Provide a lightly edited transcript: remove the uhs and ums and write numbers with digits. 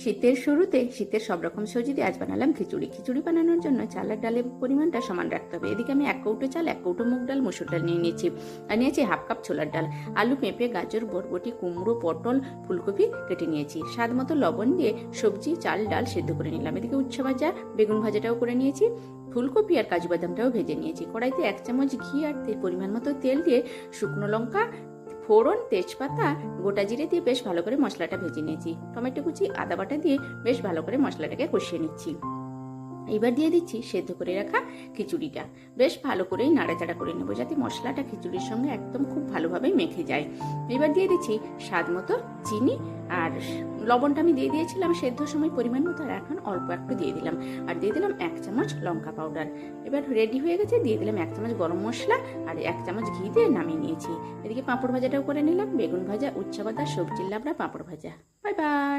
শীতের শুরুতে শীতের সব রকম সবজি দিয়ে আজ বানালাম খিচুড়ি। খিচুড়ি বানানোর জন্য চাল আর ডালের পরিমাণটা সমান রাখতে হবে। এদিকে আমি 1 কৌটো চাল, 1 কৌটো মুগ ডাল, মসুর ডাল নিয়ে নিয়েছি। আর নিয়েছি 1/2 কাপ ছোলার ডাল। আলু, পেঁপে, গাজর, বরবটি, কুমড়ো, পটল, ফুলকপি কেটে নিয়েছি। স্বাদ মতো লবণ দিয়ে সবজি, চাল, ডাল সেদ্ধ করে নিলাম। এদিকে উচ্ছে ভাজা, বেগুন ভাজাটাও করে নিয়েছি। ফুলকপি আর কাজু বাদামটাও ভেজে নিয়েছি। কড়াইতে 1 চামচ ঘি আর পরিমাণ মতো তেল দিয়ে শুকনো লঙ্কা, ফোড়ন, তেজপাতা, গোটা জিরে দিয়ে বেশ ভালো করে মশলাটা ভেজে নিয়েছি। টমেটো কুচি, আদা বাটা দিয়ে বেশ ভালো করে মশলাটাকে কষিয়ে নিচ্ছি। এবার দিয়ে দিচ্ছি সেদ্ধ করে রাখা খিচুড়িটা। বেশ ভালো করেই নাড়াচাড়া করে নেবো যাতে মশলাটা খিচুড়ির সঙ্গে একদম খুব ভালোভাবে মেখে যায়। এবার দিয়ে দিচ্ছি স্বাদ মতো চিনি, আর লবণটা আমি দিয়ে দিয়েছিলাম সেদ্ধ সময় পরিমাণ মতো, আর এখন অল্প একটু দিয়ে দিলাম। আর দিয়ে দিলাম 1 চামচ লঙ্কা পাউডার। এবার রেডি হয়ে গেছে। দিয়ে দিলাম 1 চামচ গরম মশলা আর 1 চামচ ঘি দিয়ে নামিয়ে নিয়েছি। এদিকে পাঁপড় ভাজাটাও করে নিলাম। বেগুন ভাজা, উচ্ছে ভাজা, সবজির লাবড়া, পাঁপড় ভাজা। Bye bye.